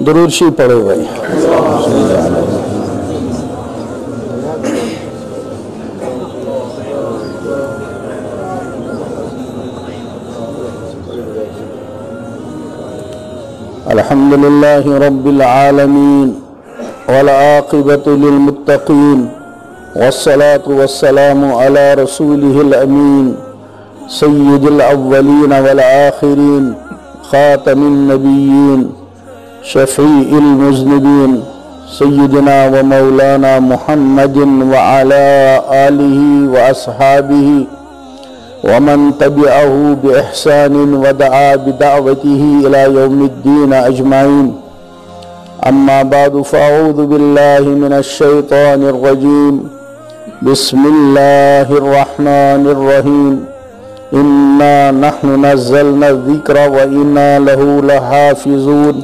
درود شریف پڑھو بھائی. الحمد لله رب العالمين والعاقبة للمتقين والصلاة والسلام على رسوله الأمين سيد الأولين والآخرين خاتم النبيين شفيع المذنبين سيدنا ومولانا محمد وعلى آله وأصحابه ومن تبعه بإحسان ودعا بدعوته إلى يوم الدين أجمعين. أما بعد فأعوذ بالله من الشيطان الرجيم. بسم الله الرحمن الرحيم. إنا نحن نزلنا الذكر وإنا له لحافظون.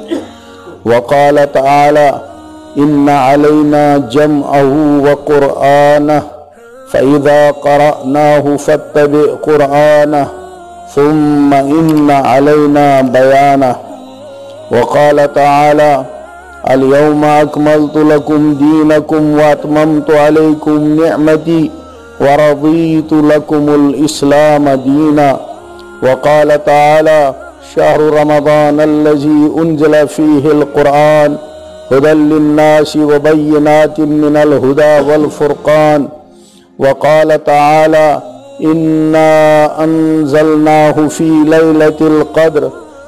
وقال تعالى إن علينا جمعه وقرآنه فإذا قرأناه فاتبع قرآنه ثم إن علينا بيانه. وقال تعالى اليوم أكملت لكم دينكم وأتممت عليكم نعمتي ورضيت لكم الإسلام دينا. وقال تعالى شهر رمضان الذي أنزل فيه القرآن هدى للناس وبينات من الهدى والفرقان. وقال تعالى إنا أنزلناه في ليلة القدر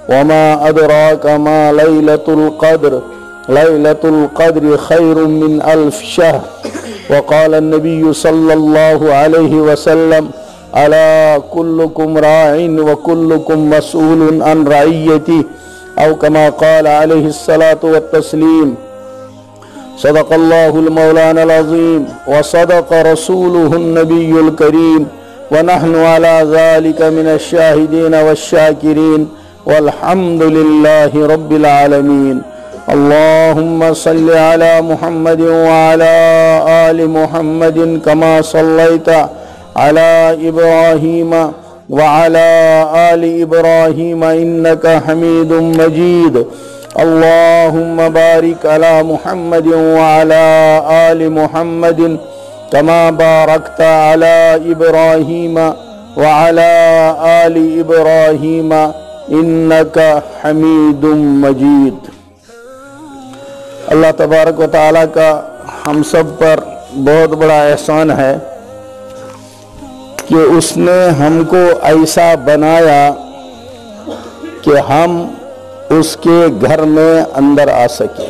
وما أدراك ما ليلة القدر ليلة القدر خير من 1000 شهر. وقال النبي صلى الله عليه وسلم ألا كلكم راع وكلكم مسؤول عن رعيته أو كما قال عليه الصلاة والتسليم. صدق الله المولانا العظيم وصدق رسوله النبي الكريم ونحن على ذلك من الشاهدين والشاكرين والحمد لله رب العالمين. اللهم صل على محمد وعلى آل محمد كما صليت على إبراهيم وعلى آل إبراهيم إنك حميد مجيد. اللهم بارك على محمد وعلى آل محمد كما باركت على إبراهيم وعلى آل إبراهيم إنك حميد مجيد. اللہ تبارک و تعالیٰ کا ہم سب پر بہت بڑا احسان ہے کہ اس نے ہم کو ایسا بنایا کہ ہم اس کے گھر میں اندر آ سکے.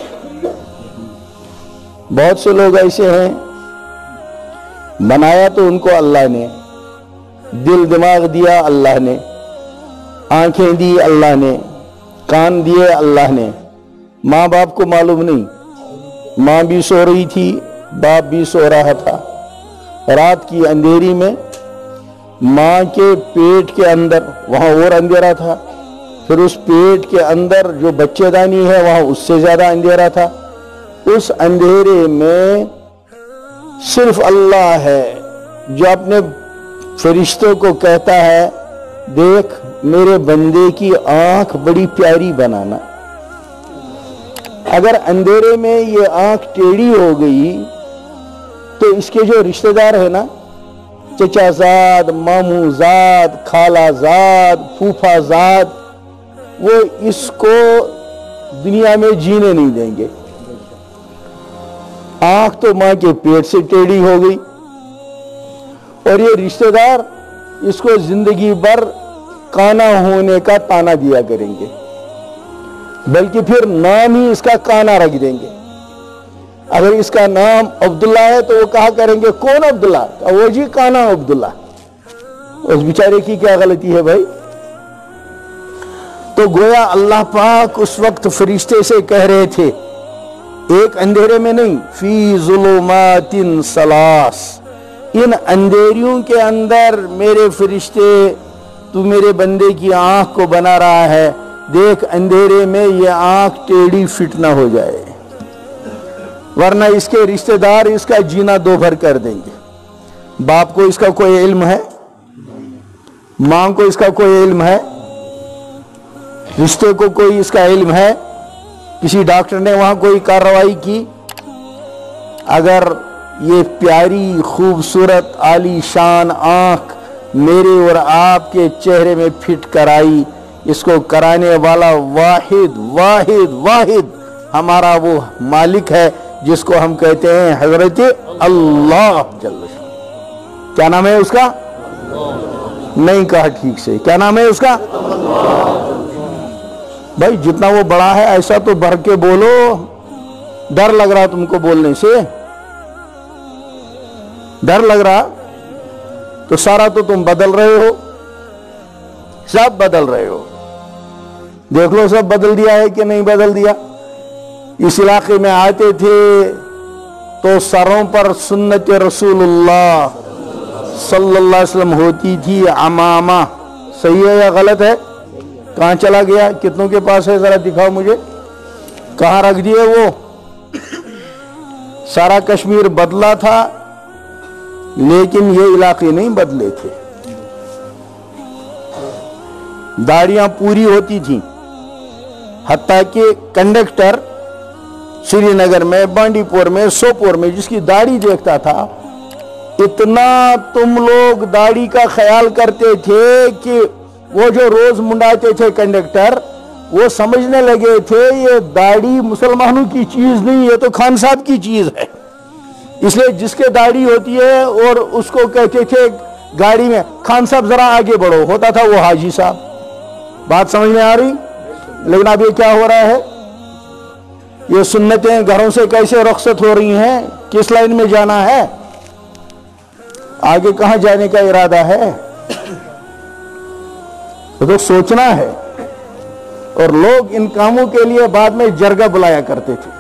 بہت سے لوگ ایسے ہیں بنایا تو ان کو اللہ نے، دل دماغ دیا اللہ نے، آنکھیں دی اللہ نے، کان دیے اللہ نے، ماں باپ کو معلوم نہیں. ماں بھی سو رہی تھی، باپ بھی سو رہا تھا. رات کی اندھیری میں ماں کے پیٹ کے اندر وہاں اور اندھیرا تھا، پھر اس پیٹ کے اندر جو بچے دانی ہے وہاں اس سے زیادہ اندھیرا تھا. اس اندھیرے میں صرف اللہ ہے جو اپنے فرشتوں کو کہتا ہے دیکھ میرے بندے کی آنکھ بڑی پیاری بنانا. اگر اندھیرے میں یہ آنکھ ٹیڑھی ہو گئی تو اس کے جو رشتہ دار ہے نا، چچا زاد، ماموں زاد، خالہ زاد، پھوپھا زاد، وہ اس کو دنیا میں جینے نہیں دیں گے. آنکھ تو ماں کے پیٹ سے ٹیڑھی ہو گئی اور یہ رشتہ دار اس کو زندگی بھر کانا ہونے کا تانا دیا کریں گے، بلکہ پھر نام ہی اس کا کانا رکھ دیں گے. اگر اس کا نام عبداللہ ہے تو وہ کہا کریں گے کون عبداللہ؟ وہ جی کانا عبداللہ. اس بیچارے کی کیا غلطی ہے بھائی؟ تو گویا اللہ پاک اس وقت فرشتے سے کہہ رہے تھے ایک اندھیرے میں نہیں، فی ظلمات ثلاث، ان اندھیریوں کے اندر میرے فرشتے تو میرے بندے کی آنکھ کو بنا رہا ہے، دیکھ اندھیرے میں یہ آنکھ ٹیڑھی فٹ نہ ہو جائے، ورنہ اس کے رشتہ دار اس کا جینا دو بھر کر دیں گے. باپ کو اس کا کوئی علم ہے؟ ماں کو اس کا کوئی علم ہے؟ رشتے کو کوئی اس کا علم ہے؟ किसी डॉक्टर ने वहां कोई कार्रवाई की? अगर ये प्यारी खूबसूरत आली शान आंख मेरे और आपके चेहरे में फिट कराई, इसको कराने वाला वाहिद वाहिद वाहिद हमारा वो मालिक है जिसको हम कहते हैं हजरत अल्लाह जल्ल। क्या नाम है उसका? नहीं कहा ठीक से, क्या नाम है उसका? भाई जितना वो बड़ा है ऐसा तो भर के बोलो, डर लग रहा तुमको बोलने से, डर लग रहा तो सारा तो तुम बदल रहे हो, सब बदल रहे हो। देख लो सब बदल दिया है कि नहीं बदल दिया। इस इलाके में आते थे तो सरों पर सुन्नत रसूलुल्लाह सल्लल्लाहु अलैहि वसल्लम होती थी, अमामा। सही है या गलत है? कहां चला गया? कितनों के पास है? जरा दिखाओ मुझे, कहां रख दिए वो? सारा कश्मीर बदला था लेकिन ये इलाके नहीं बदले थे। दाढ़ियां पूरी होती थी, हत्ता कि कंडक्टर श्रीनगर में, बांडीपुर में, सोपोर में जिसकी दाढ़ी देखता था, इतना तुम लोग दाढ़ी का ख्याल करते थे कि वो जो रोज मुंडाते थे कंडक्टर, वो समझने लगे थे ये दाढ़ी मुसलमानों की चीज नहीं, ये तो खान साहब की चीज है। इसलिए जिसके दाढ़ी होती है और उसको कहते थे गाड़ी में, खान साहब जरा आगे बढ़ो, होता था वो हाजी साहब। बात समझ में आ रही? लेकिन अब ये क्या हो रहा है? ये सुन्नतें घरों से कैसे रुखसत हो रही हैं? किस लाइन में जाना है? आगे कहां जाने का इरादा है? तो सोचना है। और लोग इन कामों के लिए बाद में जरगा बुलाया करते थे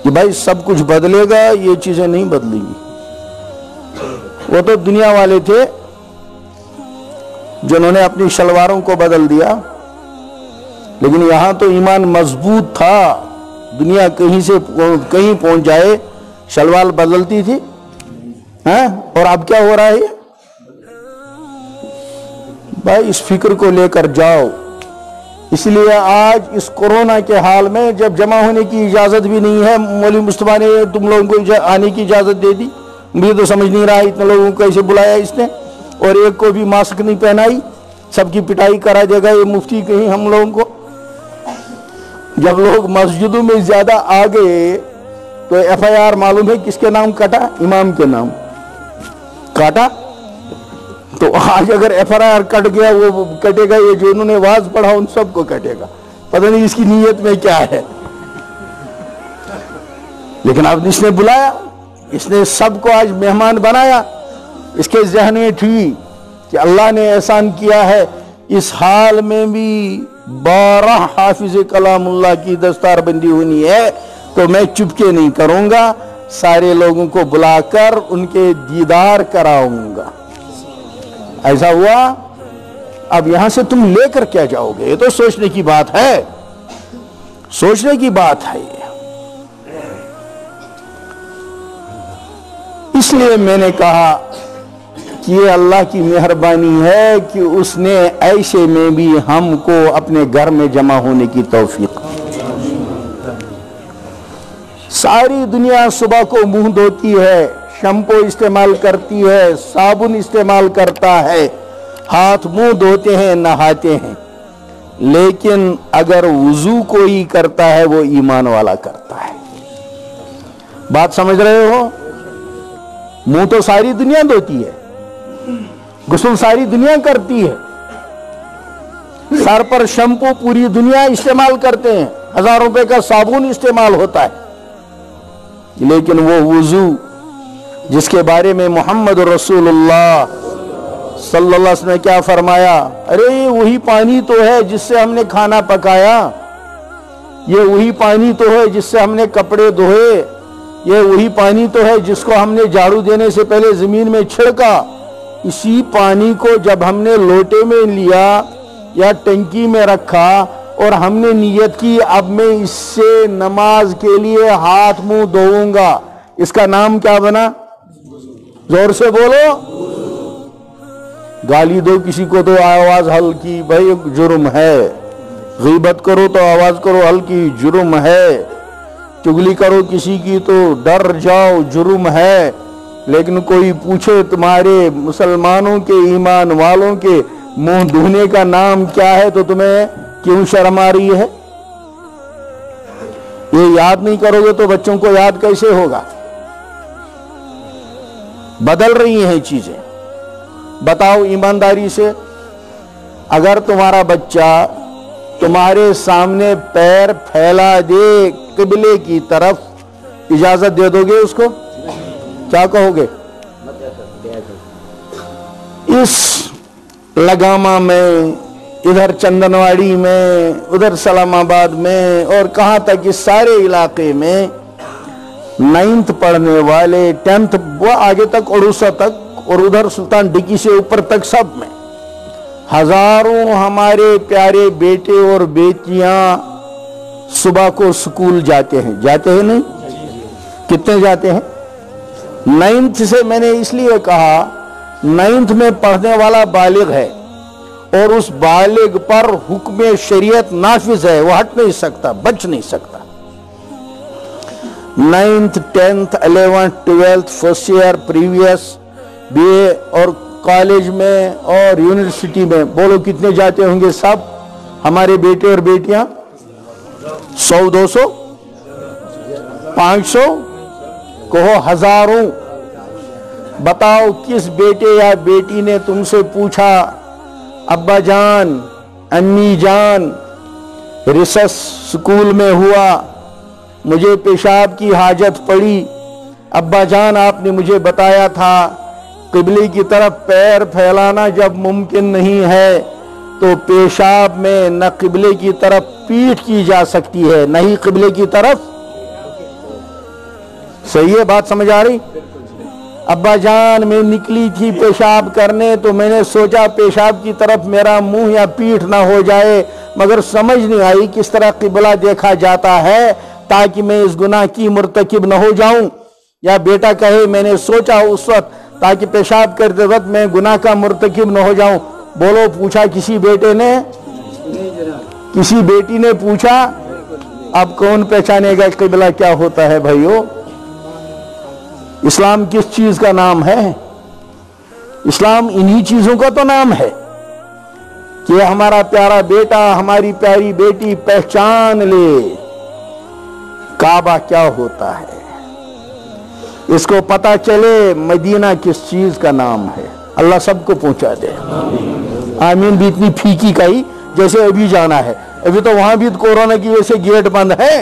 कि भाई सब कुछ बदलेगा, ये चीजें नहीं बदलेंगी। वो तो दुनिया वाले थे जिन्होंने अपनी शलवारों को बदल दिया, लेकिन यहां तो ईमान मजबूत था। दुनिया कहीं से कहीं पहुंच जाए, शलवार बदलती थी। हैं? और अब क्या हो रहा है? भाई इस फिक्र को लेकर जाओ। इसलिए आज इस कोरोना के हाल में जब जमा होने की इजाजत भी नहीं है, मौलवी मुस्तफा ने तुम लोगों को आने की इजाजत दे दी। मुझे तो समझ नहीं रहा इतने लोगों को कैसे बुलाया इसने, और एक को भी मास्क नहीं पहनाई, सबकी पिटाई करा देगा ये मुफ्ती कहीं हम लोगों को। जब लोग मस्जिदों में ज्यादा आ गए तो FIR मालूम है किसके नाम कटा? इमाम के नाम काटा। तो आज अगर FIR कट गया, वो कटेगा ये जो उन्होंने वाज पढ़ा उन सबको कटेगा। पता नहीं इसकी नीयत में क्या है, लेकिन अब इसने बुलाया, इसने सबको आज मेहमान बनाया। इसके जहन में थी कि अल्लाह ने एहसान किया है, इस हाल में भी 12 हाफिज कलामुल्लाह की दस्तारबंदी होनी है, तो मैं चुपके नहीं करूंगा, सारे लोगों को बुलाकर उनके दीदार कराऊंगा। ऐसा हुआ। अब यहां से तुम लेकर क्या जाओगे? ये तो सोचने की बात है, सोचने की बात है। इसलिए मैंने कहा कि ये अल्लाह की मेहरबानी है कि उसने ऐसे में भी हमको अपने घर में जमा होने की तौफीक। सारी दुनिया सुबह को मुंह धोती है, शैम्पू इस्तेमाल करती है, साबुन इस्तेमाल करता है, हाथ मुंह धोते हैं, नहाते हैं, लेकिन अगर वुजू कोई करता है वो ईमान वाला करता है। बात समझ रहे हो? मुंह तो सारी दुनिया धोती है, गुस्ल सारी दुनिया करती है, सर पर शैम्पू पूरी दुनिया इस्तेमाल करते हैं, 1000 रुपए का साबुन इस्तेमाल होता है, लेकिन वो वुजू जिसके बारे में मोहम्मद रसूलुल्लाह सल्लल्लाहु अलैहि वसल्लम ने क्या फरमाया? अरे ये वही पानी तो है जिससे हमने खाना पकाया, ये वही पानी तो है जिससे हमने कपड़े धोए, ये वही पानी तो है जिसको हमने झाड़ू देने से पहले जमीन में छिड़का। इसी पानी को जब हमने लोटे में लिया या टंकी में रखा और हमने नियत की अब मैं इससे नमाज के लिए हाथ मुंह धोऊंगा, इसका नाम क्या बना? जोर से बोलो। गाली दो किसी को तो आवाज हल्की, भाई जुर्म है, غیبت کرو تو آواز کرو ہلکی جرم ہے، چگلی کرو کسی کی تو ڈر جاؤ جرم ہے، لیکن کوئی پوچھے تمہارے مسلمانوں کے ایمان والوں کے منہ دھونے کا نام کیا ہے تو تمہیں کیوں شرم آ رہی ہے؟ یہ یاد نہیں کرو گے تو بچوں کو یاد کیسے ہوگا؟ بدل رہی ہیں چیزیں۔ بتاؤ ایمانداری سے، اگر تمہارا بچہ تمہارے سامنے پیر پھیلا دے قبلے کی طرف، اجازت دے دو گے اس کو؟ کیا کہو گے؟ اس لگامہ میں، ادھر چندنواڑی میں، ادھر سلام آباد میں، اور کہاں تک اس سارے علاقے میں 9th پڑھنے والے، 10th وہ آگے تک اڑوسا تک، اور ادھر سلطان ڈکی سے اوپر تک، سب میں ہزاروں ہمارے پیارے بیٹے اور بیٹیاں صبح کو سکول جاتے ہیں نہیں؟ کتنے جاتے ہیں؟ 9th سے میں نے اس لیے کہا 9th میں پڑھنے والا بالغ ہے، اور اس بالغ پر حکم شریعت نافذ ہے، وہ ہٹ نہیں سکتا، بچ نہیں سکتا۔ 9th 10th 11th 12th first year previous BA اور کالج میں اور یونیورسٹی میں، بولو کتنے جاتے ہوں گے سب ہمارے بیٹے اور بیٹیاں؟ 100 200 500 کہو ہزاروں۔ بتاؤ کس بیٹے یا بیٹی نے تم سے پوچھا ابا جان، امی جان، ریسس سکول میں ہوا، مجھے پیشاب کی حاجت پڑی، ابا جان آپ نے مجھے بتایا تھا قبلے کی طرف پیر پھیلانا جب ممکن نہیں ہے تو پیشاب میں نہ قبلے کی طرف پیٹھ کی جا سکتی ہے نہ ہی قبلے کی طرف؟ صحیح ہے بات سمجھ آ رہی؟ ابا جان میں نکلی تھی پیشاب کرنے تو میں نے سوچا پیشاب کی طرف میرا منہ یا پیٹھ نہ ہو جائے، مگر سمجھ نہیں آئی کس طرح قبلہ دیکھا جاتا ہے تاکہ میں اس گناہ کی مرتکب نہ ہو جاؤں۔ یا بیٹا کہے میں نے سوچا اس وقت تاکہ پیشاب کرتے وقت میں گناہ کا مرتکب نہ ہو جاؤں۔ بولو پوچھا کسی بیٹے نے؟ کسی بیٹی نے پوچھا؟ اب کون پہچانے گا قبلہ کیا ہوتا ہے بھائیو؟ اسلام کس چیز کا نام ہے؟ اسلام انہی چیزوں کا تو نام ہے کہ ہمارا پیارا بیٹا، ہماری پیاری بیٹی پہچان لے کعبہ کیا ہوتا ہے، اس کو پتا چلے مدینہ کس چیز کا نام ہے۔ اللہ سب کو پہنچا دے، آمین۔ بھی اتنی پھیکی کہی جیسے ابھی جانا ہے، ابھی تو وہاں بھی کورونا کی وجہ سے گیٹ بند ہے،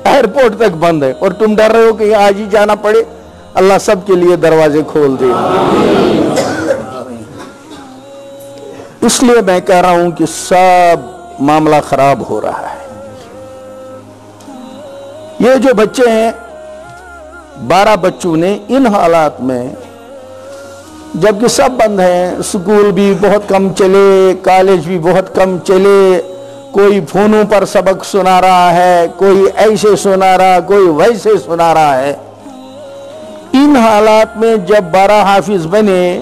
ایئرپورٹ تک بند ہے، اور تم ڈر رہے ہو کہ آج ہی جانا پڑے۔ اللہ سب کے لیے دروازے کھول دے۔ اس لیے میں کہہ رہا ہوں کہ سب معاملہ خراب ہو رہا ہے۔ یہ جو بچے ہیں 12 بچوں نے ان حالات میں، جبکہ سب بند ہیں، سکول بھی بہت کم چلے، کالج بھی بہت کم چلے، کوئی فونوں پر سبق سنا رہا ہے، کوئی ایسے سنا رہا، کوئی ویسے سنا رہا ہے، ان حالات میں جب 12 حافظ بنے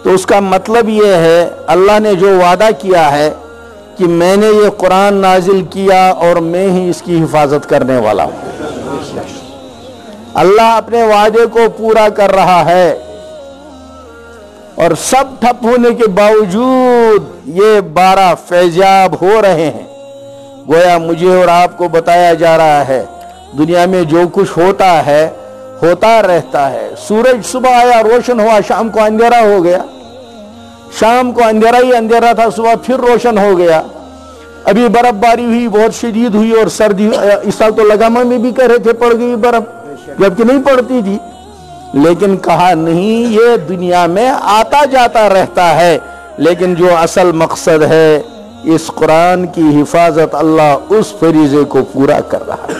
تو اس کا مطلب یہ ہے اللہ نے جو وعدہ کیا ہے کہ میں نے یہ قرآن نازل کیا اور میں ہی اس کی حفاظت کرنے والا ہوں۔ اللہ اپنے وعدے کو پورا کر رہا ہے، اور سب ٹھپ ہونے کے باوجود یہ 12 فیضیاب ہو رہے ہیں۔ گویا مجھے اور آپ کو بتایا جا رہا ہے دنیا میں جو کچھ ہوتا ہے ہوتا رہتا ہے۔ سورج صبح آیا روشن ہوا، شام کو اندھیرا ہو گیا، شام کو اندھیرا ہی اندھیرا تھا، صبح پھر روشن ہو گیا۔ ابھی برف باری ہوئی، بہت شدید ہوئی، اور سردی اس سال تو لگامہ میں بھی کہہ رہے تھے پڑ گئی برف، جبکہ نہیں پڑتی تھی، لیکن کہا نہیں یہ دنیا میں آتا جاتا رہتا ہے، لیکن جو اصل مقصد ہے اس قرآن کی حفاظت، اللہ اس فریضے کو پورا کر رہا ہے۔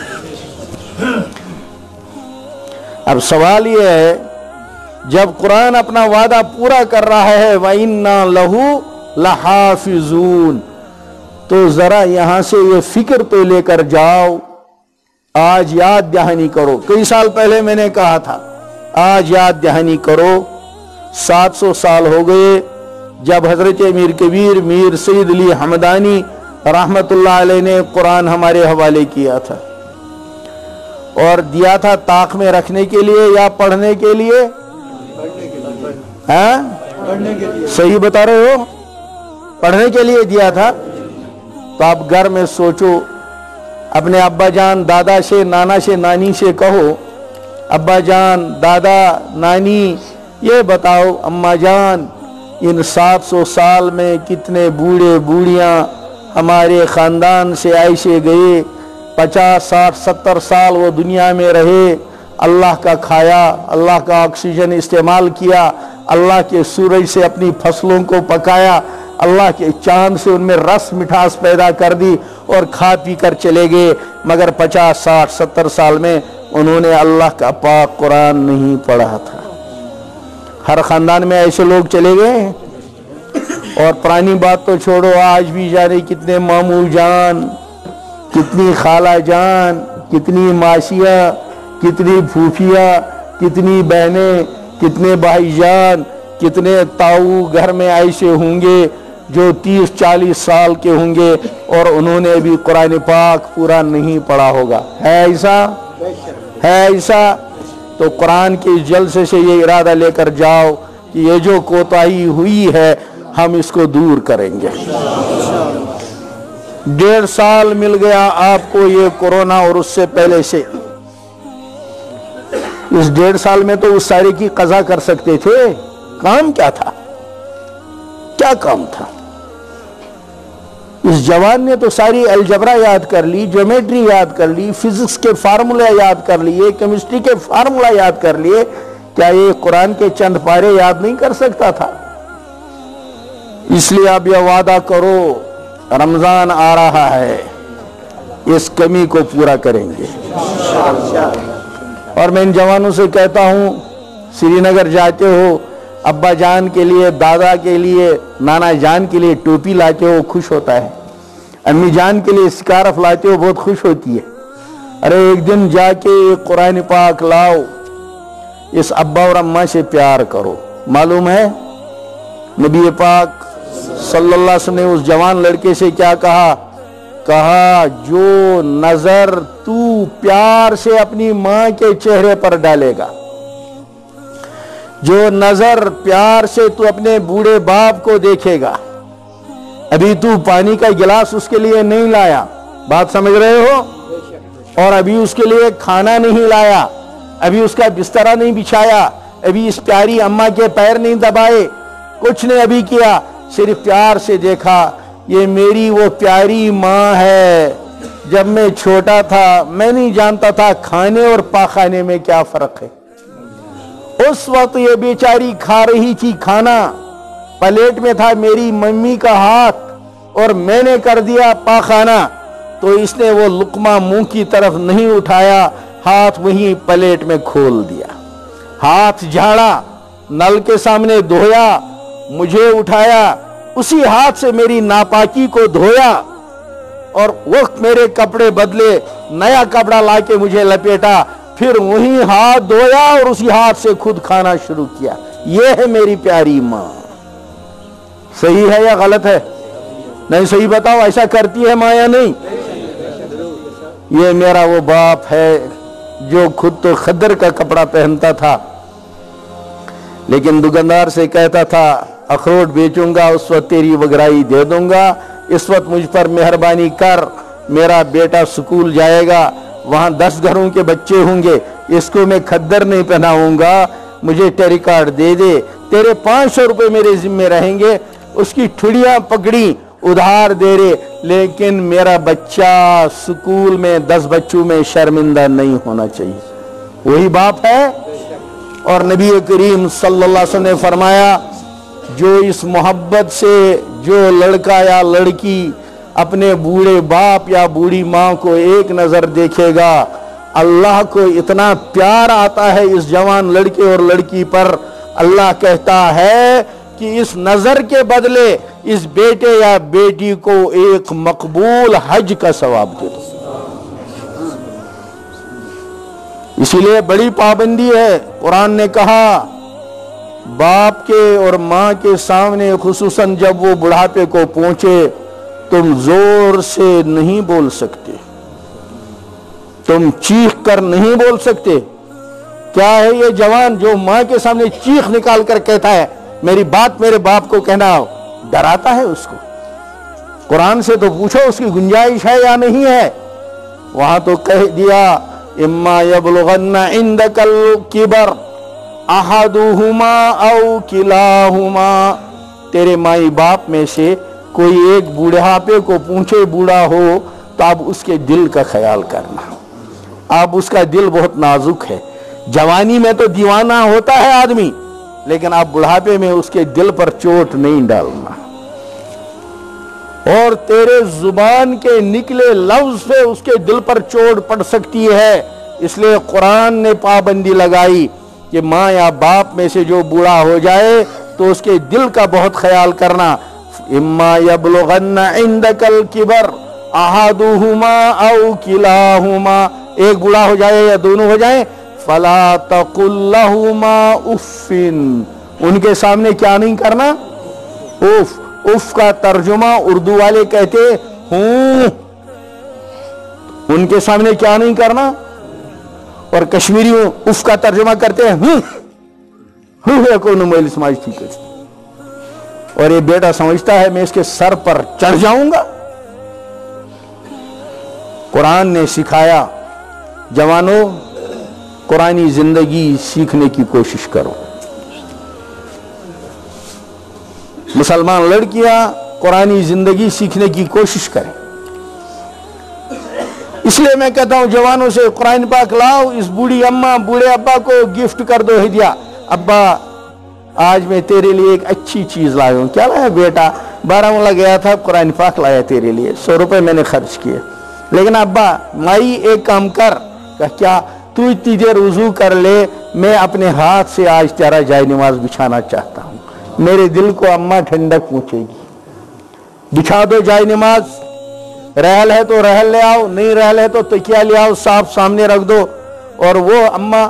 اب سوال یہ ہے جب قرآن اپنا وعدہ پورا کر رہا ہے وَإِنَّا لَهُ لَحَافِظُونَ، تو ذرا یہاں سے یہ فکر تو لے کر جاؤ، آج یاد دہانی کرو۔ کئی سال پہلے میں نے کہا تھا آج یاد دہانی کرو، 700 سال ہو گئے جب حضرت امیر کبیر میر سید علی حمدانی रहमत उल्लाह अलैह ने कुरान हमारे हवाले किया था और दिया था ताक में रखने के लिए या पढ़ने के लिए? हाँ, सही बता रहे हो? पढ़ने के लिए दिया था। तो आप घर में सोचो, अपने अब्बा जान दादा से, नाना से, नानी से कहो, अब्बा जान दादा नानी ये बताओ, अम्मा जान इन 700 साल में कितने बूढ़े बूढ़ियां हमारे खानदान से ऐसे गए, 50, 60, 70 साल वो दुनिया में रहे, अल्लाह का खाया, अल्लाह का ऑक्सीजन इस्तेमाल किया, अल्लाह के सूरज से अपनी फसलों को पकाया, अल्लाह के चांद से उनमें रस मिठास पैदा कर दी और खा पी कर चले गए, मगर 50, 60, 70 साल में उन्होंने अल्लाह का पाक कुरान नहीं पढ़ा था। हर खानदान में ऐसे लोग चले गए। और पुरानी बात तो छोड़ो, आज भी जाने कितने मामू जान, कितनी खाला जान, कितनी मासिया, कितनी फूफिया, कितनी बहनें, कितने भाईजान, कितने ताऊ घर में ऐसे होंगे जो 30-40 साल के होंगे और उन्होंने भी कुरान पाक पूरा नहीं पढ़ा होगा। है ऐसा? है ऐसा? तो कुरान के जलसे से ये इरादा लेकर जाओ कि ये जो कोताही हुई है हम इसको दूर करेंगे। 1.5 साल मिल गया आपको ये कोरोना, और उससे पहले से इस 1.5 साल में तो उस सारे की कज़ा कर सकते थे। काम क्या था? क्या काम था? इस जवान ने तो सारी अलजबरा याद कर ली, ज्योमेट्री याद कर ली, फिजिक्स के फार्मूला याद कर लिए, केमिस्ट्री के फार्मूला याद कर लिए। क्या ये कुरान के चंद पारे याद नहीं कर सकता था? इसलिए अब यह वादा करो, रमजान आ रहा है, इस कमी को पूरा करेंगे। और मैं इन जवानों से कहता हूं, श्रीनगर जाते हो, अब्बा जान के लिए, दादा के लिए, नाना जान के लिए टोपी लाते हो, खुश होता है। अम्मी जान के लिए स्कार्फ लाते हो, बहुत खुश होती है। अरे एक दिन जाके कुरान पाक लाओ, इस अब्बा और अम्मा से प्यार करो। मालूम है नबी पाक सल्लल्लाहु अलैहि वसल्लम ने उस जवान लड़के से क्या कहा? कहा, जो नजर तू प्यार से अपनी मां के चेहरे पर डालेगा, जो नजर प्यार से तू अपने बूढ़े बाप को देखेगा, अभी तू पानी का गिलास उसके लिए नहीं लाया, बात समझ रहे हो? और अभी उसके लिए खाना नहीं लाया, अभी उसका बिस्तरा नहीं बिछाया, अभी इस प्यारी अम्मा के पैर नहीं दबाए, कुछ नहीं अभी किया, सिर्फ प्यार से देखा, ये मेरी वो प्यारी माँ है। जब मैं छोटा था मैं नहीं जानता था खाने और पाखाने में क्या फर्क है। उस वक्त ये बेचारी खा रही थी खाना, प्लेट में था मेरी मम्मी का हाथ और मैंने कर दिया पाखाना, तो इसने वो लुकमा मुंह की तरफ नहीं उठाया, हाथ वहीं प्लेट में खोल दिया, हाथ झाड़ा, नल के सामने धोया, मुझे उठाया, उसी हाथ से मेरी नापाकी को धोया और वक्त मेरे कपड़े बदले, नया कपड़ा लाके मुझे लपेटा, फिर वही हाथ धोया और उसी हाथ से खुद खाना शुरू किया। यह है मेरी प्यारी माँ। सही है या गलत है? नहीं सही बताओ, ऐसा करती है माँ या नहीं? ये मेरा वो बाप है जो खुद तो खद्दर का कपड़ा पहनता था, लेकिन दुकानदार से कहता था अखरोट बेचूंगा, उस वक्त तेरी वगराई दे दूंगा, इस वक्त मुझ पर मेहरबानी कर, मेरा बेटा स्कूल जाएगा, वहां 10 घरों के बच्चे होंगे, इसको मैं खद्दर नहीं पहनाऊंगा, मुझे टेरिकार्ड दे दे, तेरे 500 रुपए मेरे जिम्मे रहेंगे। उसकी ठुड़ियां पकड़ी, उधार दे रहे, लेकिन मेरा बच्चा स्कूल में 10 बच्चों में शर्मिंदा नहीं होना चाहिए। वही बाप है। और नबी करीम सल्लल्लाहु अलैहि वसल्लम ने फरमाया, जो इस मोहब्बत से जो लड़का या लड़की अपने बूढ़े बाप या बूढ़ी माँ को एक नजर देखेगा, अल्लाह को इतना प्यार आता है इस जवान लड़के और लड़की पर, अल्लाह कहता है कि इस नजर के बदले इस बेटे या बेटी को एक मकबूल हज का सवाब दे दो। इसीलिए बड़ी पाबंदी है। कुरान ने कहा बाप के और माँ के सामने, खुसूसन जब वो बुढ़ापे को पहुंचे, तुम जोर से नहीं बोल सकते, तुम चीख कर नहीं बोल सकते। क्या है ये जवान जो माँ के सामने चीख निकाल कर कहता है मेरी बात मेरे बाप को कहना डराता है उसको? कुरान से तो पूछो उसकी गुंजाइश है या नहीं है। वहां तो कह दिया इम्मा यबलुगन्ना इंदकल किबर अहदुहुमा औ किलाहुमा, तेरे माई बाप में से कोई एक बुढ़ापे को पूछे बूढ़ा हो तो अब उसके दिल का ख्याल करना। अब उसका दिल बहुत नाजुक है। जवानी में तो दीवाना होता है आदमी, लेकिन अब बुढ़ापे में उसके दिल पर चोट नहीं डालना। और तेरे जुबान के निकले लफ्ज पे उसके दिल पर चोट पड़ सकती है। इसलिए कुरान ने पाबंदी लगाई कि माँ या बाप में से जो बूढ़ा हो जाए तो उसके दिल का बहुत ख्याल करना। इम्मा यबलुगन्ना इंदकल किबर अहदुहुमा औ किलाहुमा, एक बूढ़ा हो जाए या दोनों हो जाए, फला तकुल लहुमा उफ्फिन, उनके सामने क्या नहीं करना? उफ। उफ का तर्जुमा उर्दू वाले कहते हूं, उनके सामने क्या नहीं करना। और कश्मीरी उफ का तर्जुमा करते हैं और ये बेटा समझता है मैं इसके सर पर चढ़ जाऊंगा। कुरान ने सिखाया जवानों, कुरानी जिंदगी सीखने की कोशिश करो। मुसलमान लड़कियां कुरानी जिंदगी सीखने की कोशिश करें। इसलिए मैं कहता हूं जवानों से कुरान पाक लाओ, इस बूढ़ी अम्मा बूढ़े अब्बा को गिफ्ट कर दो हदिया। अब्बा आज मैं तेरे लिए एक अच्छी चीज लाया हूं। क्या लाया बेटा? बारामूला गया था, कुरान पाक लाया तेरे लिए, 100 रुपए मैंने खर्च किए। लेकिन अब्बा माई एक काम कर। क्या? तू इतनी देर वुजू कर ले, मैं अपने हाथ से आज तेरा जाय नमाज बिछाना चाहता हूं। मेरे दिल को अम्मा ठंडक पहुंचेगी। बिछा दो जाय नमाज। रहल है तो रहल ले आओ, नहीं रहल है तो तकिया ले आओ, साफ सामने रख दो। और वो अम्मा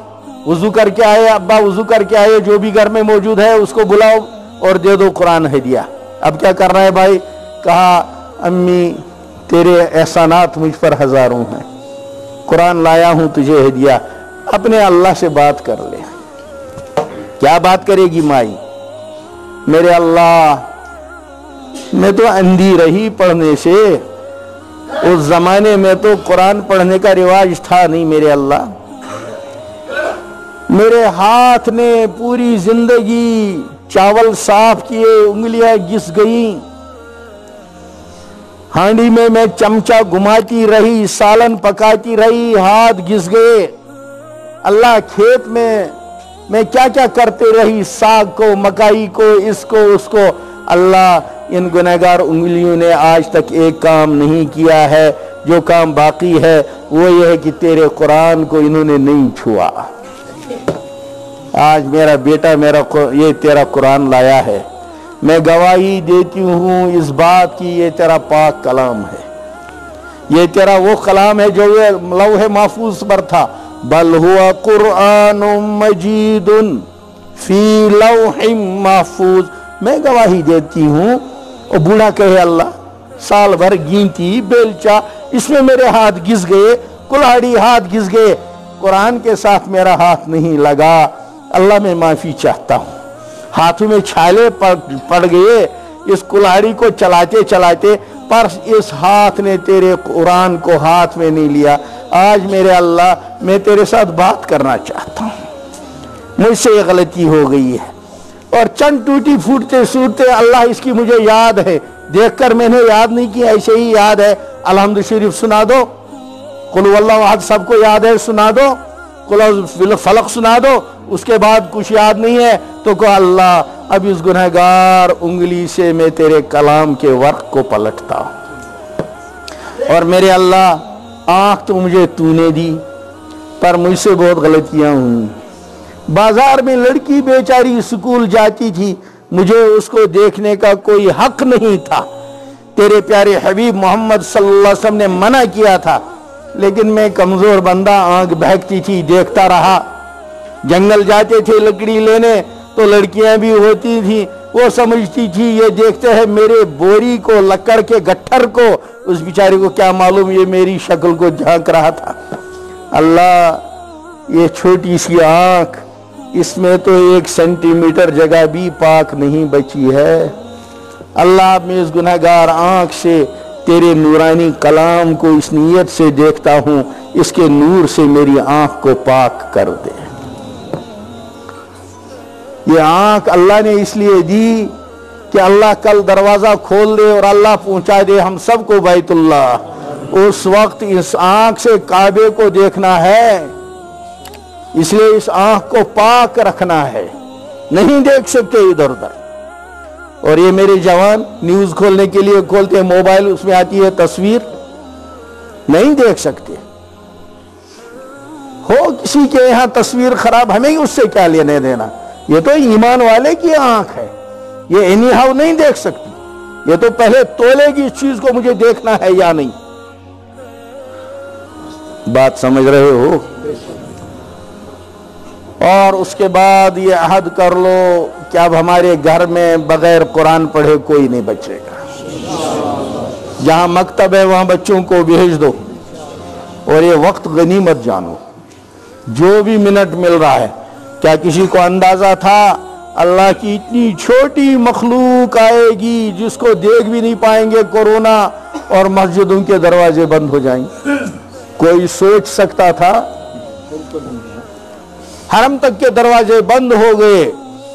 वुजू करके आए, अब्बा वुजू करके आए, जो भी घर में मौजूद है उसको बुलाओ और दे दो कुरान हदिया। अब क्या करना है भाई? कहा अम्मी तेरे एहसानात मुझ पर हजारों हैं, कुरान लाया हूं तुझे हदिया। अपने अल्लाह से बात कर ले। क्या बात करेगी माई? मेरे अल्लाह, मैं तो अंधी रही पढ़ने से, उस जमाने में तो कुरान पढ़ने का रिवाज था नहीं। मेरे अल्लाह, मेरे हाथ ने पूरी जिंदगी चावल साफ किए, उंगलियां घिस गई, हांडी में मैं चमचा घुमाती रही, सालन पकाती रही, हाथ घिस गए। अल्लाह खेत में मैं क्या क्या करते रही, साग को, मकाई को, इसको उसको। अल्लाह इन गुनहगार उंगलियों ने आज तक एक काम नहीं किया है। जो काम बाकी है वो ये है कि तेरे कुरान को इन्होंने नहीं छुआ। आज मेरा बेटा ये तेरा कुरान लाया है। मैं गवाही देती हूँ इस बात की ये तेरा पाक कलाम है, ये तेरा वो कलाम है जो लौहे महफूज पर था। बल हुआ कुरान मजीदुन फी लौहिम महफूज। मैं गवाही देती हूँ। और बूढ़ा कहे अल्लाह, साल भर गिनती बेलचा, इसमें मेरे हाथ घिस गए, कुल्हाड़ी हाथ घिस गए, कुरान के साथ मेरा हाथ नहीं लगा। अल्लाह मैं माफी चाहता हूँ। हाथों में छाले पड़ गए इस कुल्हाड़ी को चलाते चलाते, पर इस हाथ ने तेरे कुरान को हाथ में नहीं लिया। आज मेरे अल्लाह मैं तेरे साथ बात करना चाहता हूँ, मुझसे ये गलती हो गई है। और चंद टूटी फूटते सूरते अल्लाह इसकी मुझे याद है, देखकर मैंने याद नहीं किया, ऐसे ही याद है। अलहम्द शरीफ सुना दो, कुल वल्लाहु अहद सबको याद है, सुना दो, कुल फलक सुना दो। उसके बाद कुछ याद नहीं है तो कहो अल्लाह अब इस गुनहगार उंगली से मैं तेरे कलाम के वर्क को पलटता हूं। और मेरे अल्लाह आंख तो मुझे तूने दी, पर मुझसे बहुत गलतियां हुई। बाजार में लड़की बेचारी स्कूल जाती थी, मुझे उसको देखने का कोई हक नहीं था। तेरे प्यारे हबीब मोहम्मद सल्लल्लाहु अलैहि वसल्लम ने मना किया था, लेकिन मैं कमजोर बंदा, आंख बहकती थी, देखता रहा। जंगल जाते थे लकड़ी लेने तो लड़कियां भी होती थी, वो समझती थी ये देखते हैं मेरे बोरी को, लकड़ के गट्ठर को। उस बेचारी को क्या मालूम ये मेरी शक्ल को झांक रहा था। अल्लाह ये छोटी सी आंख, इसमें तो 1 सेंटीमीटर जगह भी पाक नहीं बची है। अल्लाह मैं इस गुनहगार आंख से तेरे नूरानी कलाम को इस नीयत से देखता हूँ, इसके नूर से मेरी आंख को पाक कर दे। ये आंख अल्लाह ने इसलिए दी कि अल्लाह कल दरवाजा खोल दे और अल्लाह पहुंचा दे हम सबको बैतुल्लाह। उस वक्त इस आंख से काबे को देखना है, इसलिए इस आंख को पाक रखना है, नहीं देख सकते इधर उधर। और ये मेरे जवान न्यूज खोलने के लिए खोलते हैं मोबाइल, उसमें आती है तस्वीर, नहीं देख सकते। हो किसी के यहां तस्वीर खराब, हमें उससे क्या लेने देना। ये तो ईमान वाले की आंख है, ये एनी हाउ नहीं देख सकती। ये तो पहले तोलेगी इस चीज को मुझे देखना है या नहीं। बात समझ रहे हो? और उसके बाद ये अहद कर लो कि अब हमारे घर में बगैर कुरान पढ़े कोई नहीं बचेगा। जहां मकतब है वहां बच्चों को भेज दो। और ये वक्त गनीमत जानो, जो भी मिनट मिल रहा है। क्या किसी को अंदाजा था अल्लाह की इतनी छोटी मखलूक आएगी जिसको देख भी नहीं पाएंगे कोरोना, और मस्जिदों के दरवाजे बंद हो जाएंगे? कोई सोच सकता था? हरम तक के दरवाजे बंद हो गए।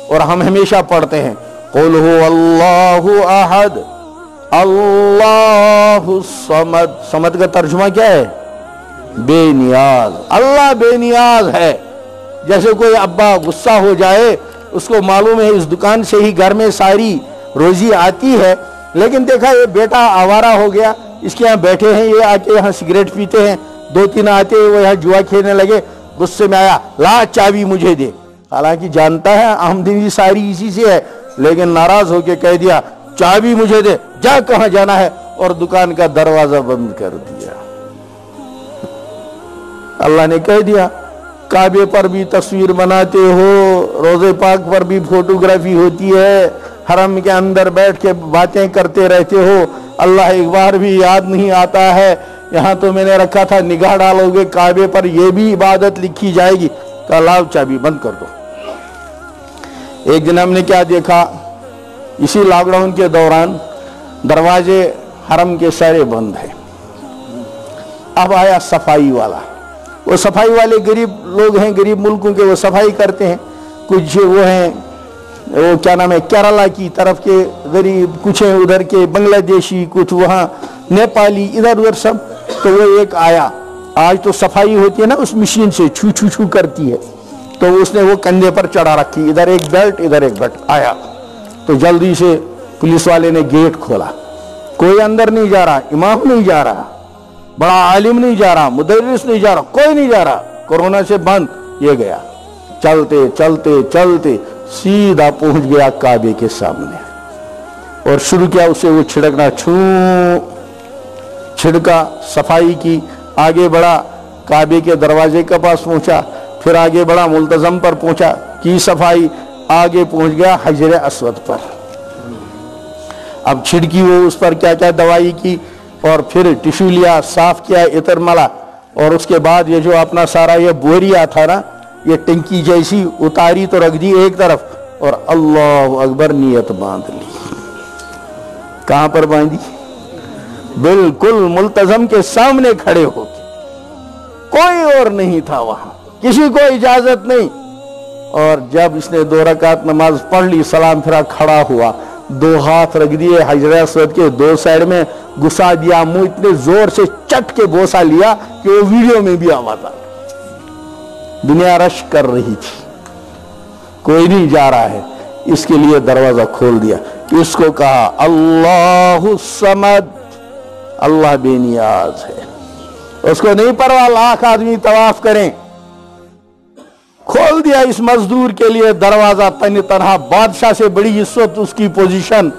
और हम हमेशा पढ़ते हैं कुल हु अल्लाहु अहद अल्लाहु समद। समद का तर्जुमा क्या है? बेनियाज। अल्लाह बेनियाज है। जैसे कोई अब्बा गुस्सा हो जाए, उसको मालूम है इस दुकान से ही घर में सारी रोजी आती है, लेकिन देखा ये बेटा आवारा हो गया, इसके यहाँ बैठे हैं, ये आके यहाँ सिगरेट पीते हैं, 2-3 आते हैं वो यहाँ जुआ खेलने लगे, गुस्से में आया, ला चाबी मुझे दे। हालांकि जानता है आमदनी सारी इसी से है, लेकिन नाराज होके कह दिया चाबी मुझे दे, जा कहां जाना है, और दुकान का दरवाजा बंद कर दिया। अल्लाह ने कह दिया काबे पर भी तस्वीर बनाते हो, रोजे पाक पर भी फोटोग्राफी होती है, हरम के अंदर बैठ के बातें करते रहते हो, अल्लाह एक बार भी याद नहीं आता है। यहाँ तो मैंने रखा था निगाह डालोगे काबे पर, यह भी इबादत लिखी जाएगी। कहा लाओ चाबी बंद कर दो। एक दिन हमने क्या देखा, इसी लॉकडाउन के दौरान दरवाजे हरम के सारे बंद हैं। अब आया सफाई वाला। वो सफाई वाले गरीब लोग हैं, गरीब मुल्कों के, वो सफाई करते हैं। कुछ वो हैं, वो क्या नाम है, केरला की तरफ के गरीब, कुछ हैं उधर के बांग्लादेशी, कुछ वहाँ नेपाली, इधर उधर सब। तो वो एक आया, आज तो सफाई होती है ना उस मशीन से, छू छू छू करती है, तो उसने वो कंधे पर चढ़ा रखी, इधर एक बेल्ट इधर एक बेल्ट। आया तो जल्दी से पुलिस वाले ने गेट खोला, कोई अंदर नहीं जा रहा, इमाम नहीं जा रहा, बड़ा आलिम नहीं जा रहा, मुदर्रिस नहीं जा रहा, कोई नहीं जा रहा, कोरोना से बंद। ये गया चलते चलते चलते सीधा पहुंच गया काबे के सामने और शुरू किया उसे वो छिड़कना, छू छिड़का, सफाई की, आगे बढ़ा, काबे के दरवाजे के पास पहुंचा, फिर आगे बढ़ा, मुल्तजम पर पहुंचा, की सफाई, आगे पहुंच गया हजर अस्वद पर। अब छिड़की वो उस पर क्या क्या दवाई की, और फिर टिश्यू लिया, साफ किया, इतर मला, और उसके बाद ये जो अपना सारा ये बोरिया था ना, ये टंकी जैसी उतारी तो रख दी एक तरफ, और अल्लाह अकबर नियत बांध ली। कहां पर बांधी? बिल्कुल मुल्तजम के सामने खड़े होके, कोई और नहीं था वहां, किसी को इजाजत नहीं। और जब इसने 2 रकात नमाज पढ़ ली, सलाम फिरा, खड़ा हुआ, 2 हाथ रख दिए हजर अस्वद के 2 साइड में, घुसा दिया, मुंह इतने जोर से चट के बोसा लिया कि वो वीडियो में भी आवाज आ। दुनिया रश कर रही थी, कोई नहीं जा रहा है, इसके लिए दरवाजा खोल दिया। इसको कहा अल्लाहु समद, अल्लाह बेनियाज है, उसको नहीं परवाह लाख आदमी तवाफ करें। खोल दिया इस मजदूर के लिए दरवाजा, तन्हा, बादशाह से बड़ी इज्जत उसकी पोजीशन,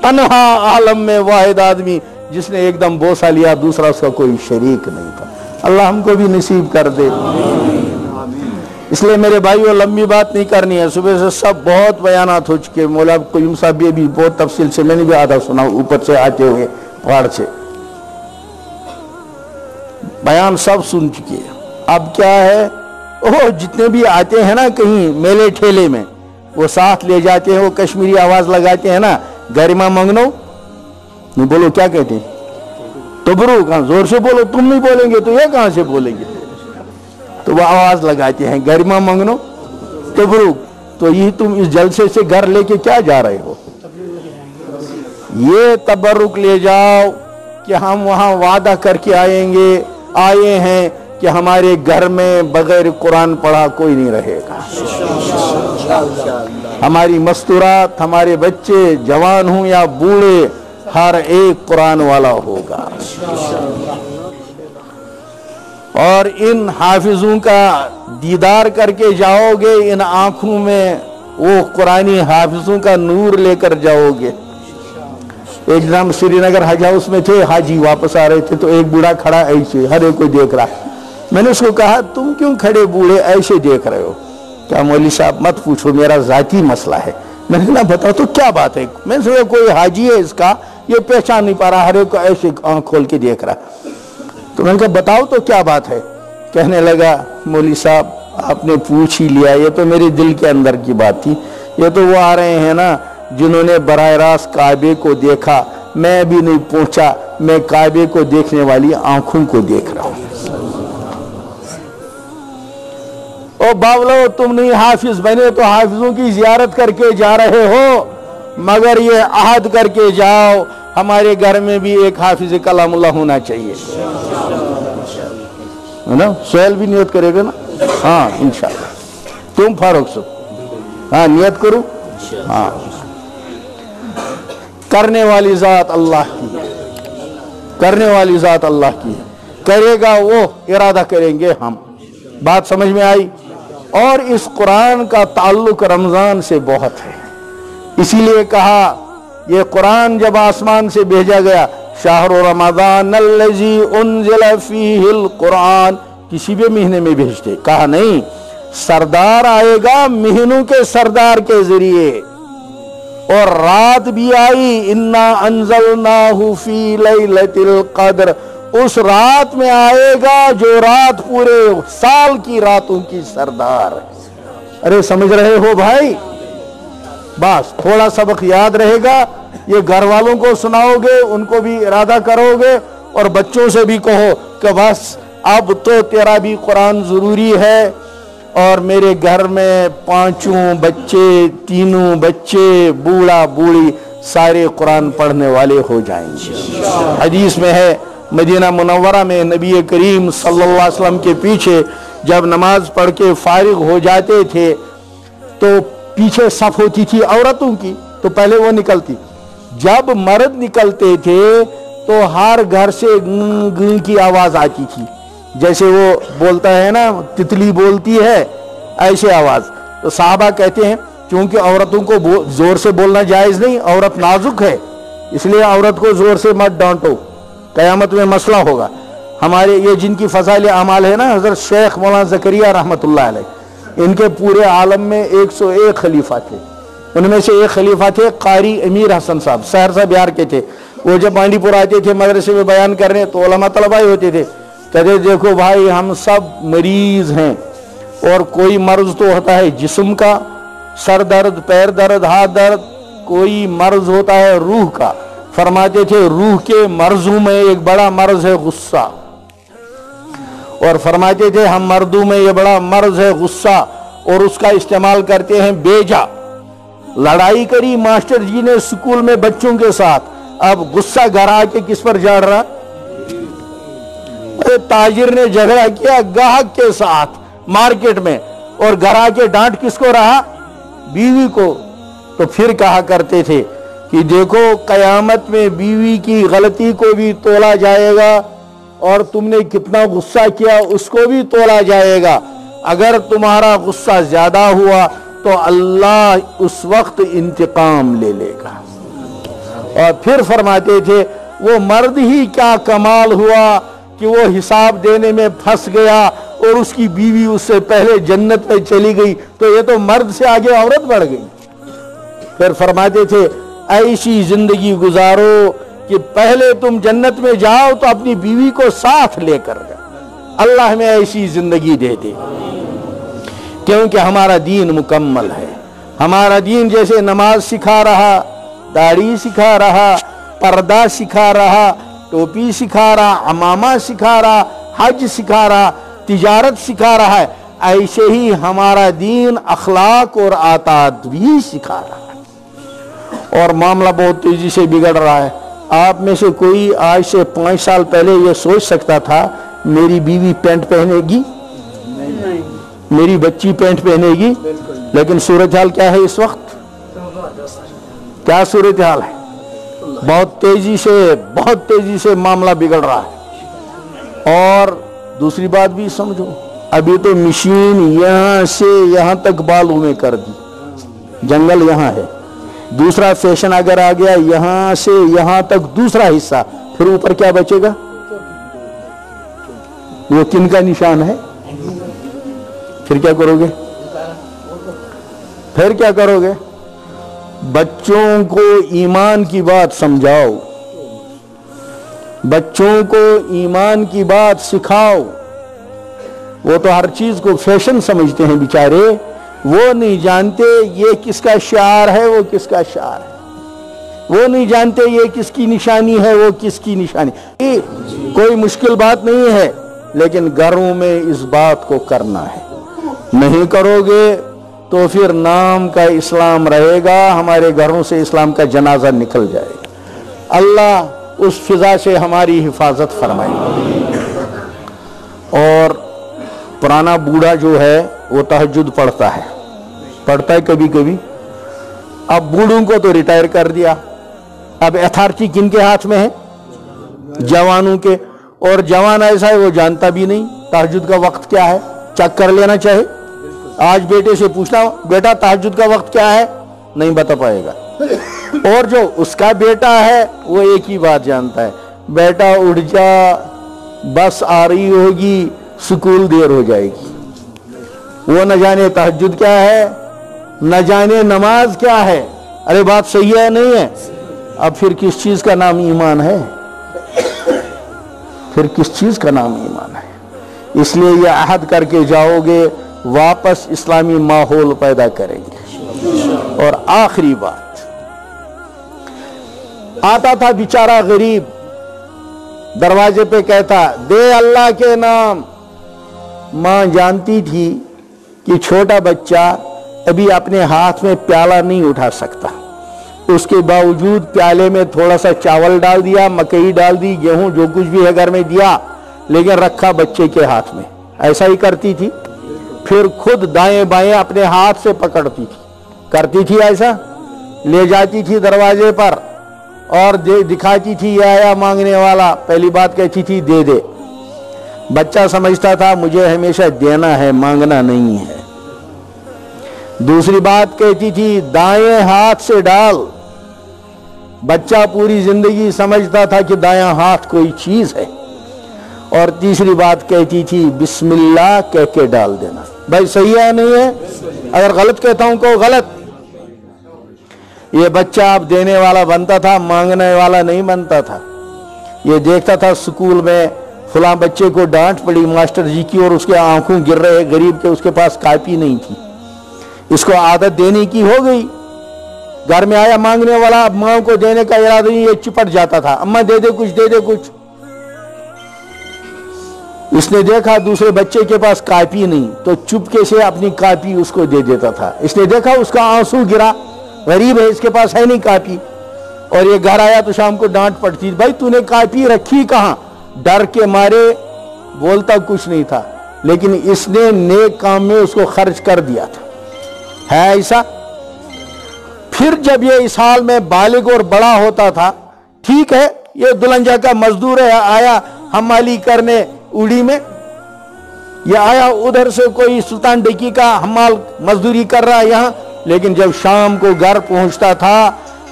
तन्हा आलम में वाहिद आदमी जिसने एकदम बोसा लिया, दूसरा उसका कोई शरीक नहीं था। अल्लाह हमको भी नसीब कर दे। इसलिए मेरे भाइयों लंबी बात नहीं करनी है, सुबह से सब बहुत बयानात हो चुके, मौला क़य्यूम साहब भी बहुत तफसील से, मैंने भी आधा सुना ऊपर से आते हुए पहाड़ से, बयान सब सुन चुके हैं। अब क्या है, ओह जितने भी आते हैं ना कहीं मेले ठेले में, वो साथ ले जाते हैं, वो कश्मीरी आवाज लगाते हैं ना, गरिमा मंगनो, नहीं बोलो क्या कहते हैं, तबरूक, कहाँ जोर से बोलो, तुम नहीं बोलेंगे तो ये कहां से बोलेंगे, तो वो आवाज लगाते हैं गरिमा मंगनो तबरूक। तो ये तुम इस जलसे से घर लेके क्या जा रहे हो, ये तबरुक ले जाओ कि हम वहां वादा करके आए हैं कि हमारे घर में बगैर कुरान पढ़ा कोई नहीं रहेगा, हमारी मस्तूरात, हमारे बच्चे जवान हों या बूढ़े, हर एक कुरान वाला होगा। और इन हाफिजों का दीदार करके जाओगे, इन आंखों में वो कुरानी हाफिजों का नूर लेकर जाओगे। एक दिन हम श्रीनगर हज हाउस में थे, हाजी वापस आ रहे थे, तो एक बूढ़ा खड़ा ऐसे हर एक को देख रहा। मैंने उसको कहा तुम क्यों खड़े बूढ़े ऐसे देख रहे हो, क्या मौलवी साहब मत पूछो, मेरा जाती मसला है। मैंने कहा बताओ तो क्या बात है, मैंने सोचा कोई हाजी है इसका, ये पहचान नहीं पा रहा, हर एक को ऐसे आंख खोल के देख रहा। तो मैंने कहा बताओ तो क्या बात है। कहने लगा मौलवी साहब आपने पूछ ही लिया, ये तो मेरे दिल के अंदर की बात थी, ये तो वो आ रहे हैं ना जिन्होंने बराह रास्त काबे को देखा, मैं भी नहीं पहुंचा, मैं काबे को देखने वाली आंखों को देख रहा हूं। ओ बावलो तुम नहीं हाफिज बने तो हाफिजों की जियारत करके जा रहे हो, मगर ये अहद करके जाओ हमारे घर में भी एक हाफिज कलामुल्लाह होना चाहिए, है ना। सोहेल भी नियत करेगा ना, हाँ इंशाअल्लाह। तुम फारूक साहब, हाँ नियत करो, हाँ। करने वाली जात अल्लाह की है, करने वाली जात अल्लाह की है, करेगा वो, इरादा करेंगे हम। बात समझ में आई। और इस कुरान का ताल्लुक रमजान से बहुत है, इसीलिए कहा ये कुरान जब आसमान से भेजा गया, शाहरु रमजान अल्लज़ी उन्ज़िला फ़ीहिल कुरान, किसी भी महीने में भेजते, कहा नहीं सरदार आएगा महीनों के सरदार के जरिए। और रात भी आई, इन्ना अंज़लनाहु फ़ी लैलतिल क़द्र, उस रात में आएगा जो रात पूरे साल की रातों की सरदार। अरे समझ रहे हो भाई, बस थोड़ा सबक याद रहेगा, ये घर वालों को सुनाओगे, उनको भी इरादा करोगे, और बच्चों से भी कहो कि बस अब तो तेरा भी कुरान जरूरी है, और मेरे घर में पांचों बच्चे, तीनों बच्चे, बूढ़ा बूढ़ी सारे कुरान पढ़ने वाले हो जाएंगे। हदीस में है मदीना मुनव्वरा में नबी करीम सल्लल्लाहु अलैहि वसल्लम के पीछे जब नमाज पढ़ के फारिग हो जाते थे तो पीछे सफ होती थी औरतों की, तो पहले वो निकलती, जब मर्द निकलते थे तो हर घर से गूं की आवाज आती थी, जैसे वो बोलता है ना तितली बोलती है ऐसे आवाज। तो साहबा कहते हैं क्योंकि औरतों को जोर से बोलना जायज नहीं, औरत नाजुक है, इसलिए औरत को जोर से मत डांटो, कयामत में मसला होगा। हमारे ये जिनकी फज़ाइल अमाल है ना, हज़रत शेख मौलाना ज़करिया रहमतुल्लाह अलैह, इनके पूरे आलम में 101 खलीफा थे, उनमें से एक खलीफा थे कारी अमीर हसन साहब, सहरसा बिहार के थे। वो जब बांडीपुर आते थे मदरसे में बयान करने तो उलमा तलबाई होते थे, कहते देखो भाई हम सब मरीज हैं, और कोई मर्ज तो होता है जिस्म का, सर दर्द, पैर दर्द, हाथ दर्द, कोई मर्ज होता है रूह का। फरमाते थे रूह के मर्जों में एक बड़ा मर्ज है गुस्सा, और फरमाते थे हम मर्दों में ये बड़ा मर्ज है गुस्सा, और उसका इस्तेमाल करते हैं बेजा। लड़ाई करी मास्टर जी ने स्कूल में बच्चों के साथ, अब गुस्सा घर आके किस पर जड़ रहा, ताजिर ने झगड़ा किया ग्राहक के साथ मार्केट में, और घर आके डांट किसको रहा, बीवी को। तो फिर कहा करते थे कि देखो कयामत में बीवी की गलती को भी तोला जाएगा, और तुमने कितना गुस्सा किया उसको भी तोला जाएगा। अगर तुम्हारा गुस्सा ज्यादा हुआ तो अल्लाह उस वक्त इंतकाम ले लेगा। और फिर फरमाते थे वो मर्द ही क्या कमाल हुआ कि वो हिसाब देने में फंस गया, اور اس کی بیوی اس سے پہلے جنت میں چلی گئی تو یہ تو مرد سے آگے عورت بڑھ گئی. پھر فرماتے تھے ایسی زندگی گزارو کہ پہلے تم جنت میں جاؤ تو اپنی بیوی کو ساتھ لے کر جاؤ. اللہ ہمیں ایسی زندگی دے دے کیونکہ ہمارا دین مکمل ہے. ہمارا دین جیسے نماز سکھا رہا، داڑھی سکھا رہا، پردہ سکھا رہا، ٹوپی سکھا رہا، عمامہ سکھا رہا، حج سکھا رہا، تجارت سکھا رہا ہے، ایسے ہی ہمارا دین اخلاق اور عادات بھی سکھا رہا ہے. اور معاملہ بہت تیزی سے بگڑ رہا ہے. آپ میں سے کوئی آج سے 5 سال پہلے یہ سوچ سکتا تھا میری بیوی پینٹ پہنے گی، میری بچی پینٹ پہنے گی؟ لیکن صورتحال کیا ہے اس وقت؟ کیا صورتحال ہے؟ بہت تیزی سے معاملہ بگڑ رہا ہے. اور دوسری بات بھی سمجھو، ابھی تو مشین یہاں سے یہاں تک بالوں میں کر دی، جنگل یہاں ہے. دوسرا فیشن اگر آ گیا یہاں سے یہاں تک دوسرا حصہ، پھر اوپر کیا بچے گا؟ وہ کن کا نشان ہے؟ پھر کیا کرو گے؟ بچوں کو ایمان کی بات سمجھاؤ، بچوں کو ایمان کی بات سکھاؤ. وہ تو ہر چیز کو فیشن سمجھتے ہیں بیچارے، وہ نہیں جانتے یہ کس کا شعار ہے، وہ کس کا شعار ہے. وہ نہیں جانتے یہ کس کی نشانی ہے، وہ کس کی نشانی. کوئی مشکل بات نہیں ہے، لیکن گھروں میں اس بات کو کرنا ہے. نہیں کرو گے تو پھر نام کا اسلام رہے گا، ہمارے گھروں سے اسلام کا جنازہ نکل جائے گا. اللہ اس فضا سے ہماری حفاظت فرمائے. اور پرانا بوڑھا جو ہے وہ تہجد پڑھتا ہے کبھی کبھی. اب بوڑھوں کو تو ریٹائر کر دیا، اب اتھارٹی کن کے ہاتھ میں ہے؟ جوانوں کے. اور جوان ایسا ہے وہ جانتا بھی نہیں تہجد کا وقت کیا ہے، چیک کر لینا چاہے. آج بیٹے سے پوچھنا بیٹا تہجد کا وقت کیا ہے، نہیں بتا پائے گا. اور جو اس کا بیٹا ہے وہ ایک ہی بات جانتا ہے، بیٹا اٹھ جا، بس آ رہی ہوگی، سکول دیر ہو جائے گی. وہ نہ جانے تہجد کیا ہے، نہ جانے نماز کیا ہے. ارے بات صحیح ہے نہیں ہے؟ اب پھر کس چیز کا نام ایمان ہے؟ اس لیے یہ عہد کر کے جاؤ گے واپس اسلامی ماحول پیدا کریں گے. اور آخری بات، آتا تھا بیچارہ غریب، دروازے پہ کہتا دے اللہ کے نام. ماں جانتی تھی کہ چھوٹا بچہ ابھی اپنے ہاتھ میں پیالہ نہیں اٹھا سکتا، اس کے باوجود پیالے میں تھوڑا سا چاول ڈال دیا، مکئی ڈال دی، گیہوں جو کچھ بھی ہے گھر میں دیا، لیکن رکھا بچے کے ہاتھ میں. ایسا ہی کرتی تھی. پھر خود دائیں بائیں اپنے ہاتھ سے پکڑتی تھی، کرتی تھی ایسا، لے جاتی تھی دروازے پر اور دکھاتی تھی یہ آیا مانگنے والا. پہلی بات کہتی تھی دے دے. بچہ سمجھتا تھا مجھے ہمیشہ دینا ہے، مانگنا نہیں ہے. دوسری بات کہتی تھی دائیں ہاتھ سے ڈال. بچہ پوری زندگی سمجھتا تھا کہ دایاں ہاتھ کوئی چیز ہے. اور تیسری بات کہتی تھی بسم اللہ کہہ کے ڈال دینا. بھائی صحیح ہے نہیں ہے؟ اگر غلط کہتا ہوں کو غلط. یہ بچہ اب دینے والا بنتا تھا، مانگنے والا نہیں بنتا تھا. یہ دیکھتا تھا سکول میں فلاں بچے کو ڈانٹ پڑی ماسٹر جی کی اور اس کے آنکھوں گر رہے، غریب کے اس کے پاس کاپی نہیں تھی. اس کو عادت دینے کی ہو گئی. گھر میں آیا مانگنے والا، اب ماں کو دینے کا ارادہ نہیں، یہ چپٹ جاتا تھا، اماں دے دے کچھ، دے دے کچھ. اس نے دیکھا دوسرے بچے کے پاس کاپی نہیں تو چپکے سے اپنی کاپی اس کو دے دیتا تھا. اس نے دیکھا اس کا آنسو گرا، غریب ہے اس کے پاس ہے نہیں کاپی. اور یہ گھر آیا تو شام کو ڈانٹ پڑتی، بھائی تو نے کاپی رکھی کہاں؟ ڈر کے مارے بولتا کچھ نہیں تھا، لیکن اس نے نیک کام میں اس کو خرچ کر دیا تھا. ہے ایسا؟ پھر جب یہ اس حال میں بالغ اور بڑا ہوتا تھا، ٹھیک ہے یہ دلنجا کا مزدور ہے، آیا حمالی کرنے اوڑی میں، یہ آیا ادھر سے کوئی سلطان ڈکی کا حمال مزدوری کر رہا یہاں، لیکن جب شام کو گھر پہنچتا تھا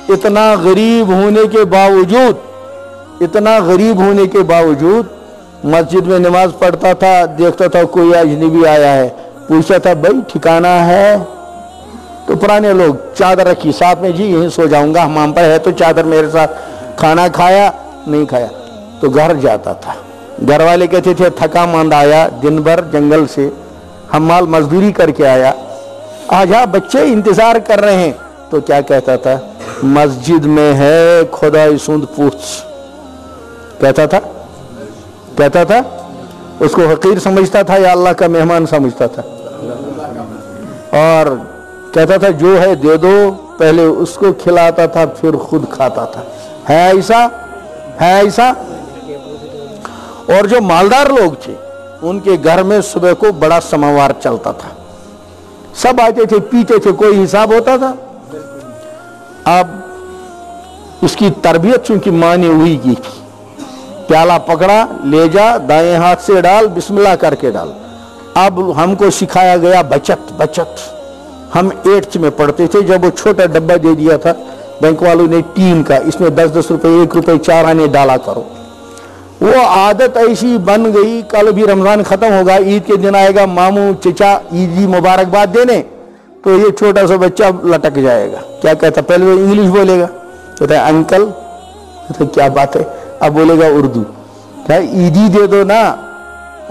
اتنا غریب ہونے کے باوجود मस्जिद में नमाज पढ़ता था, देखता था कोई अजनबी आया है, पूछता था भाई ठिकाना है? तो पुराने लोग चादर रखी साथ में, जी यहीं सो जाऊंगा, हमाम पर है तो चादर मेरे साथ। खाना खाया नहीं खाया तो घर जाता था। घर वाले कहते थे थका मांदा आया, दिन भर जंगल से हमाल मजदूरी करके आया, आजा बच्चे इंतजार कर रहे हैं। तो क्या कहता था? मस्जिद में है खुदा सुंद पूछ। कहता था उसको हकीर समझता था या अल्लाह का मेहमान समझता था? और कहता था जो है दे दो, पहले उसको खिलाता था फिर खुद खाता था। है ऐसा? और जो मालदार लोग थे उनके घर में सुबह को बड़ा समोवार चलता था, सब आते थे पीते थे, कोई हिसाब होता था? अब उसकी तरबियत चूंकि माँ ने वही की थी, प्याला पकड़ा, ले जा, दाएं हाथ से डाल, बिस्मिल्लाह करके डाल। अब हमको सिखाया गया बचत। हम 8th में पढ़ते थे जब वो छोटा डब्बा दे दिया था बैंक वालों ने टीन का, इसमें 10-10 रुपए 1 रुपए 4 आने डाला करो। वो आदत ऐसी बन गई, कल भी रमजान खत्म होगा, ईद के दिन आएगा मामू चचा ईदी मुबारकबाद देने, तो ये छोटा सा बच्चा लटक जाएगा। क्या कहता? पहले वो इंग्लिश बोलेगा, कहता है अंकल, तो क्या बात है? अब बोलेगा उर्दू, क्या ईदी दे दो ना।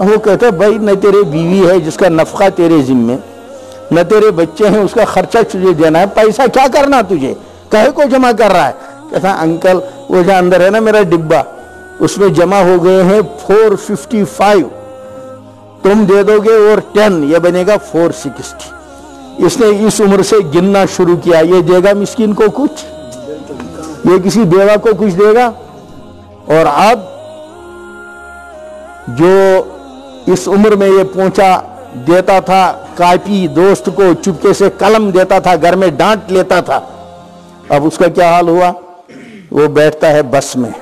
वो कहता है भाई न तेरे बीवी है जिसका नफका तेरे जिम्मे, न तेरे बच्चे हैं उसका खर्चा तुझे देना है, पैसा क्या करना तुझे, कहे को जमा कर रहा है? कहता अंकल वो जो अंदर है ना मेरा डिब्बा, उसमें जमा हो गए हैं 455, तुम दे दोगे और 10, ये बनेगा 460। इसने इस उम्र से गिनना शुरू किया, ये देगा मिस्किन को कुछ, ये किसी बेवा को कुछ देगा। और अब जो इस उम्र में ये पहुंचा, देता था कॉपी दोस्त को, चुपके से कलम देता था, घर में डांट लेता था। अब उसका क्या हाल हुआ? वो बैठता है बस में,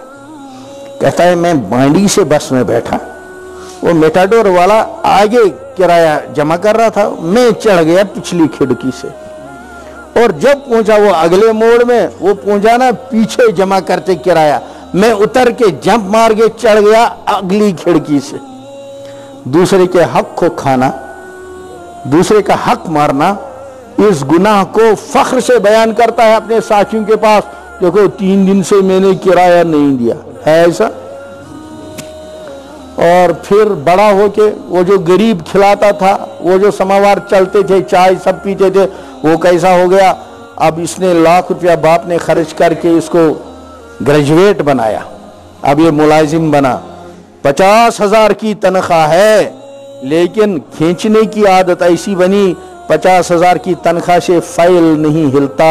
कहता है मैं बांडी से बस में बैठा, वो मेटाडोर वाला आगे किराया जमा कर रहा था, मैं चढ़ गया पिछली खिड़की से, और जब पहुंचा वो अगले मोड़ में, वो पहुंचा ना पीछे जमा करते किराया, मैं उतर के जंप मार के चढ़ गया अगली खिड़की से। दूसरे के हक को खाना, दूसरे का हक मारना, इस गुनाह को फख्र से बयान करता है अपने साथियों के पास, देखो 3 दिन से मैंने किराया नहीं दिया, है ऐसा? और फिर बड़ा होके वो जो गरीब खिलाता था, वो जो समावार चलते थे, चाय सब पीते थे, वो कैसा हो गया? अब इसने लाख रुपया बाप ने खर्च करके इसको ग्रेजुएट बनाया, अब ये मुलाजिम बना, 50,000 की तनख्वाह है, लेकिन खींचने की आदत ऐसी बनी, 50,000 की तनख्वाह से फाइल नहीं हिलता,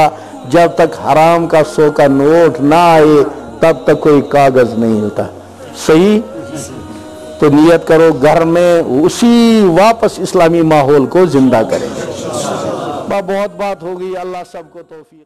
जब तक हराम का 100 का नोट ना आए तब तक कोई कागज नहीं हिलता। सही? तो नियत करो घर में उसी वापस इस्लामी माहौल को जिंदा करेंगे। बहुत बात हो गई, अल्लाह सबको तौफीक।